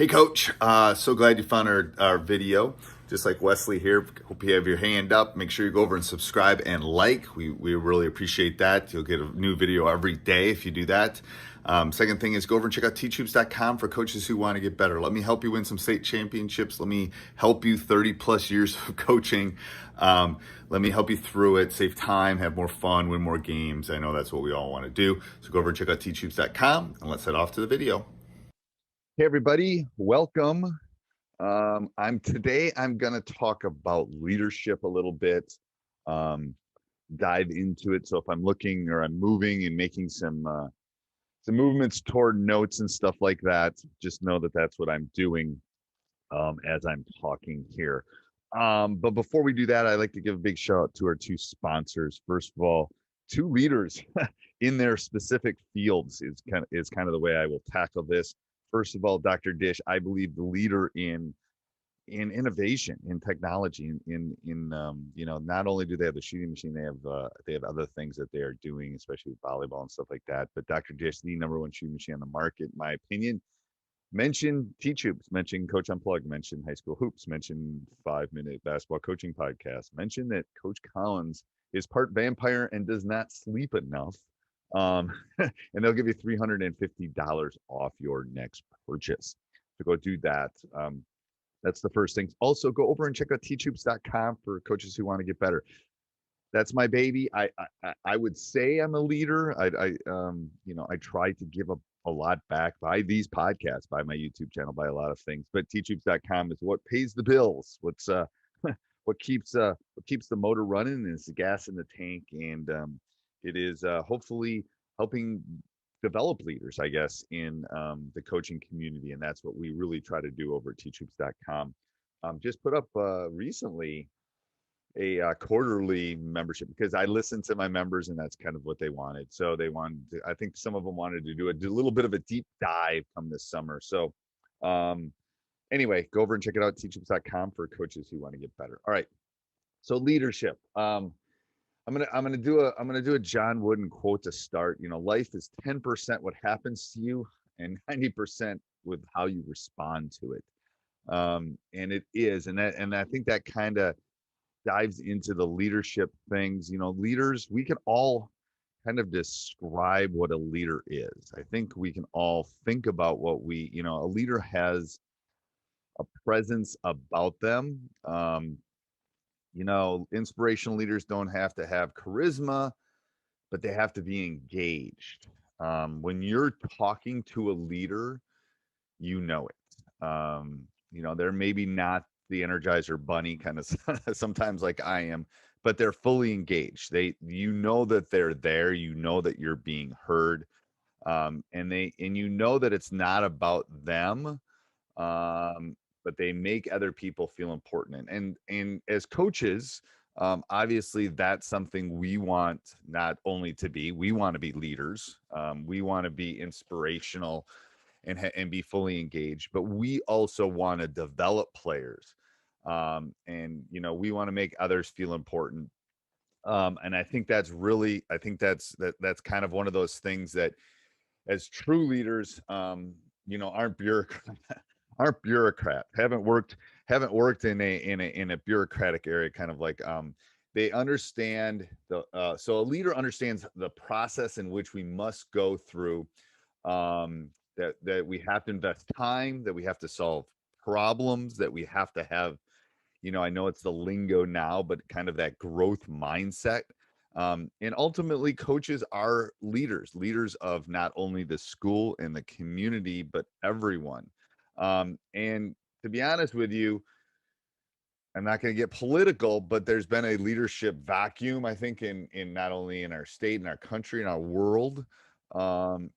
Hey, Coach. So glad you found our video. Just like Wesley here, hope you have your hand up. Make sure you go over and subscribe and like. We really appreciate that. You'll get a new video every day if you do that. Second thing is go over and check out teachhoops.com for coaches who want to get better. Let me help you win some state championships. Let me help you 30 plus years of coaching. Let me help you through it, save time, have more fun, win more games. I know that's what we all want to do. So go over and check out teachhoops.com and let's head off to the video. Hey everybody, welcome. I'm going to talk about leadership a little bit, dive into it. So if I'm looking or I'm moving and making some movements toward notes and stuff like that, just know that that's what I'm doing as I'm talking here. But before we do that, I'd like to give a big shout out to our two sponsors. First of all, two leaders in their specific fields is kind of the way I will tackle this. First of all, Dr. Dish, I believe the leader in innovation, in technology, not only do they have the shooting machine, they have other things that they are doing, especially with volleyball and stuff like that. But Dr. Dish, the number one shooting machine on the market, in my opinion. Mention Teach Hoops, mention Coach Unplugged, mention High School Hoops, mention 5 Minute Basketball Coaching Podcast, mention that Coach Collins is part vampire and does not sleep enough. And they'll give you $350 off your next purchase. So go do that. That's the first thing. Also, go over and check out teachhoops.com for coaches who want to get better. That's my baby. I would say I'm a leader. I try to give a lot back by these podcasts, by my YouTube channel, by a lot of things. But teachhoops.com is what pays the bills. What keeps the motor running, and is the gas in the tank, and it is hopefully helping develop leaders, I guess, in the coaching community, and that's what we really try to do over at teachhoops.com. Just put up recently a quarterly membership because I listened to my members and that's kind of what they wanted. So I think some of them wanted to do a little bit of a deep dive come this summer. So anyway, go over and check it out, teachhoops.com for coaches who want to get better. All right. So leadership. I'm gonna do a John Wooden quote to start. Life is 10% what happens to you and 90% with how you respond to it. And it is, and I think that kind of dives into the leadership things. Leaders, we can all kind of describe what a leader is. I think we can all think about a leader has a presence about them. Inspirational leaders don't have to have charisma, but they have to be engaged. When you're talking to a leader, you know it. They're maybe not the Energizer Bunny kind of sometimes like I am, but they're fully engaged. You know that they're there. You know that you're being heard, and you know that it's not about them. But they make other people feel important. And as coaches, obviously that's something we want not only to be, we want to be leaders. We want to be inspirational and be fully engaged, but we also want to develop players. We want to make others feel important. And I think that's that's kind of one of those things that as true leaders, aren't bureaucrat, aren't bureaucrat, haven't worked in a bureaucratic area, kind of like they understand so a leader understands the process in which we must go through, that we have to invest time, that we have to solve problems, that we have to have, I know it's the lingo now, but kind of that growth mindset. And ultimately, coaches are leaders of not only the school and the community, but everyone. And to be honest with you, I'm not going to get political, but there's been a leadership vacuum, I think, in not only in our state, in our country, in our world. And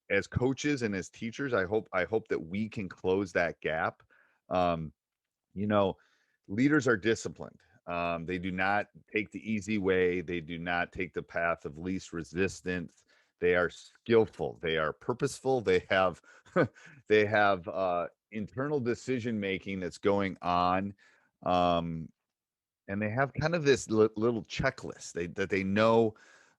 as coaches and as teachers, I hope that we can close that gap. Um, you know, Leaders are disciplined. They do not take the easy way. They do not take the path of least resistance. They are skillful. They are purposeful. They have they have internal decision making that's going on, um, and they have kind of this little checklist that they know,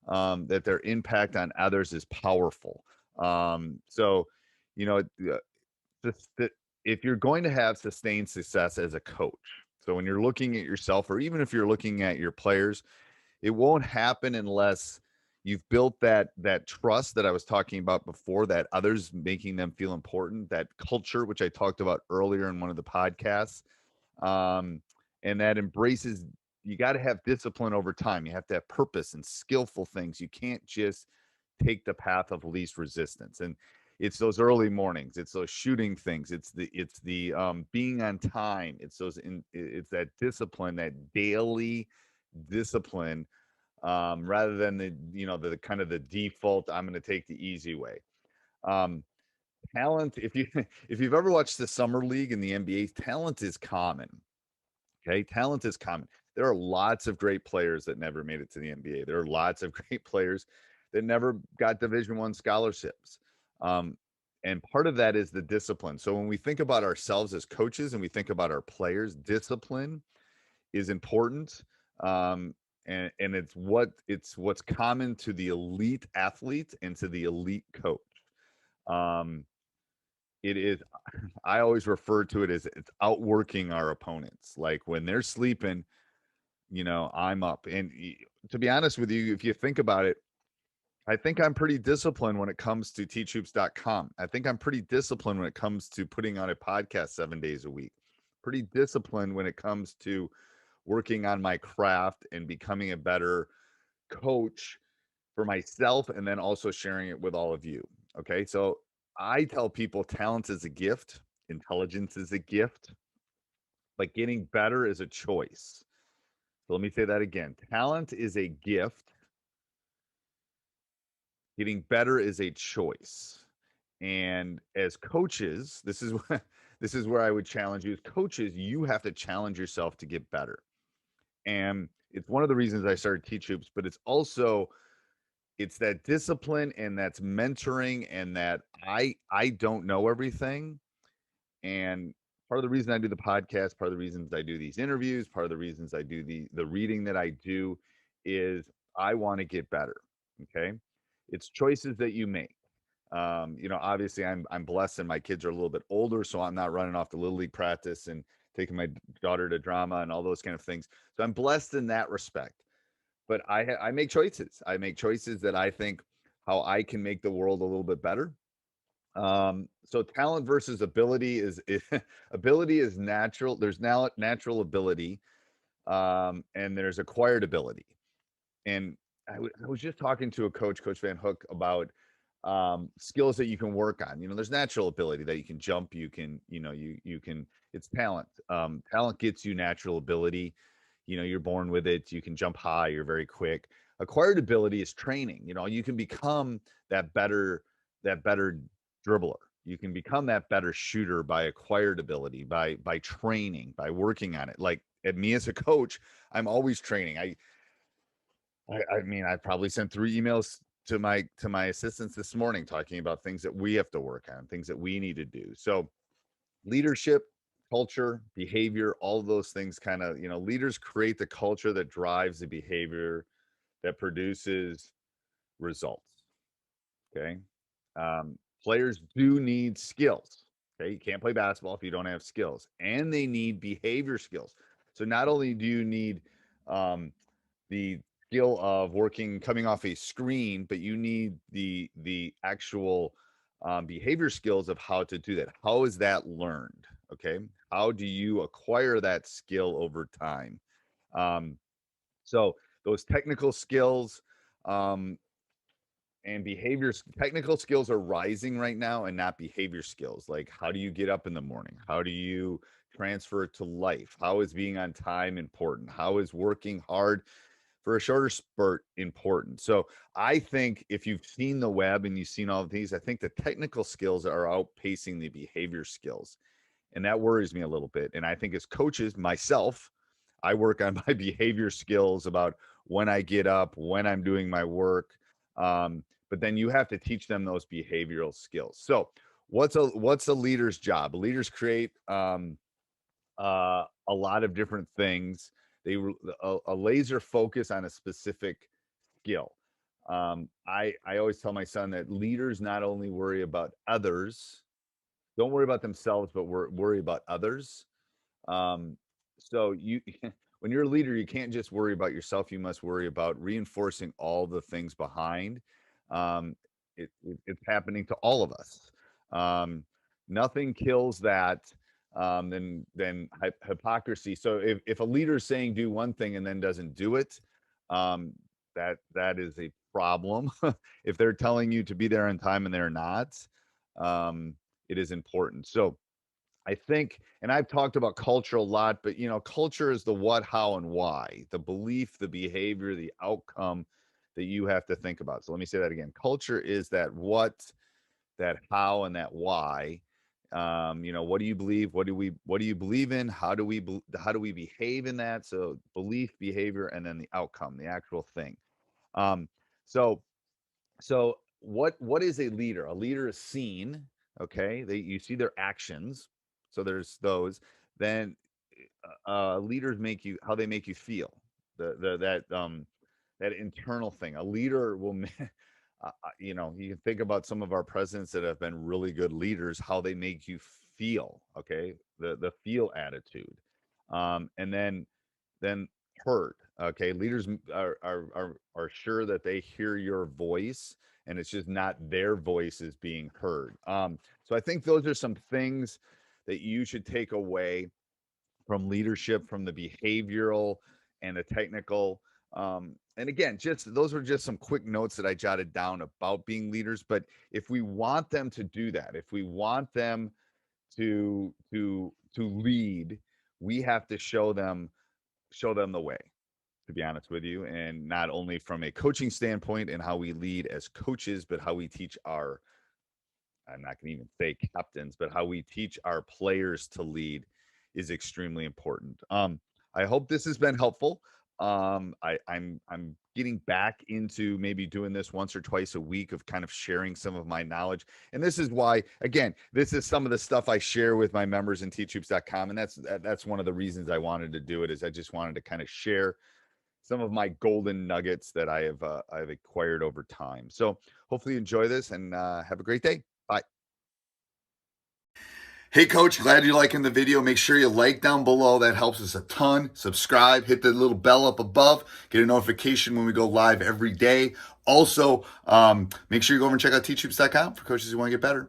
that their impact on others is powerful. So, you know, if you're going to have sustained success as a coach, so when you're looking at yourself, or even if you're looking at your players, it won't happen unless you've built that trust that I was talking about before, that others making them feel important, that culture, which I talked about earlier in one of the podcasts, um, and that embraces. You got to have discipline over time. You have to have purpose and skillful things. You can't just take the path of least resistance. And it's those early mornings. It's those shooting things. It's the being on time. It's that discipline, that daily discipline, rather than the kind of the default. I'm going to take the easy way. Um, Talent. If you if you've ever watched the summer league in the NBA, talent is common. Okay, talent is common. There are lots of great players that never made it to the NBA. There are lots of great players that never got Division I scholarships. Um, and part of that is the discipline. So when we think about ourselves as coaches and we think about our players, discipline is important. Um, and it's what's common to the elite athlete and to the elite coach. Um, it is, I always refer to it as it's outworking our opponents. Like when they're sleeping, I'm up. And to be honest with you, if you think about it, I think I'm pretty disciplined when it comes to teachhoops.com. I think I'm pretty disciplined when it comes to putting on a podcast 7 days a week. Pretty disciplined when it comes to working on my craft and becoming a better coach for myself, and then also sharing it with all of you. Okay. So I tell people talent is a gift, intelligence is a gift, but getting better is a choice. So let me say that again. Talent is a gift, getting better is a choice. And as coaches, this is where I would challenge you. As coaches, you have to challenge yourself to get better. And it's one of the reasons I started Teach Hoops, but it's that discipline, and that's mentoring, and that I don't know everything. And part of the reason I do the podcast, part of the reasons I do these interviews, part of the reasons I do the reading that I do is I want to get better. Okay. It's choices that you make. Obviously I'm blessed and my kids are a little bit older, so I'm not running off to little league practice and taking my daughter to drama and all those kind of things. So I'm blessed in that respect. But I make choices. I make choices that I think how I can make the world a little bit better. So talent versus ability is ability is natural. There's now natural ability, and there's acquired ability. And I was just talking to a coach, Coach Van Hook, about skills that you can work on. There's natural ability that you can jump, you can, you can. It's talent. Talent gets you natural ability. You're born with it. You can jump high. You're very quick. Acquired ability is training. You can become that better dribbler. You can become that better shooter by acquired ability, by training, by working on it. Like at me as a coach, I'm always training. I mean, I probably sent 3 emails to my assistants this morning talking about things that we have to work on, things that we need to do. So leadership, culture, behavior, all of those things kind of, leaders create the culture that drives the behavior that produces results. Okay. Players do need skills. Okay. You can't play basketball if you don't have skills, and they need behavior skills. So not only do you need the skill of coming off a screen, but you need the actual behavior skills of how to do that. How is that learned? Okay. How do you acquire that skill over time? Um, so those technical skills, and technical skills are rising right now, and not behavior skills. Like, how do you get up in the morning? How do you transfer it to life? How is being on time important? How is working hard for a shorter spurt important? So I think if you've seen the web and you've seen all of these, I think the technical skills are outpacing the behavior skills. And that worries me a little bit. And I think as coaches, myself, I work on my behavior skills about when I get up, when I'm doing my work. But then you have to teach them those behavioral skills. So what's a leader's job? Leaders create a lot of different things. A laser focus on a specific skill. I always tell my son that leaders not only worry about others, don't worry about themselves, but worry about others. So you, when you're a leader, you can't just worry about yourself. You must worry about reinforcing all the things behind. Um, it's happening to all of us. Um, Nothing kills that than hypocrisy. So if a leader is saying do one thing and then doesn't do it, um, that is a problem. If they're telling you to be there on time and they're not, um, it is important. So I think, and I've talked about culture a lot, but culture is the what, how, and why, the belief, the behavior, the outcome that you have to think about. So let me say that again. Culture is that what, that how, and that why. What do you believe? What do you believe in? How do we behave in that? So belief, behavior, and then the outcome, the actual thing. Um, so what is a leader? A leader is seen. Okay, you see their actions. So there's those. Then leaders make you, how they make you feel. That internal thing. A leader will you can think about some of our presidents that have been really good leaders, how they make you feel. Okay, the feel attitude. And then heard. Okay, leaders are sure that they hear your voice, and it's just not their voices being heard. So I think those are some things that you should take away from leadership, from the behavioral and the technical. And again, just those are just some quick notes that I jotted down about being leaders. But if we want them to do that, if we want them to lead, we have to show them the way, to be honest with you. And not only from a coaching standpoint and how we lead as coaches, but how we teach our, I'm not going to even say captains, but how we teach our players to lead is extremely important. I hope this has been helpful. I'm getting back into maybe doing this once or twice a week of kind of sharing some of my knowledge. And this is why, again, this is some of the stuff I share with my members in teachhoops.com. And that's one of the reasons I wanted to do it, is I just wanted to kind of share some of my golden nuggets that I've acquired over time. So hopefully you enjoy this, and have a great day. Bye. Hey, Coach, glad you're liking the video. Make sure you like down below. That helps us a ton. Subscribe, hit the little bell up above, get a notification when we go live every day. Also, make sure you go over and check out teachhoops.com for coaches who want to get better.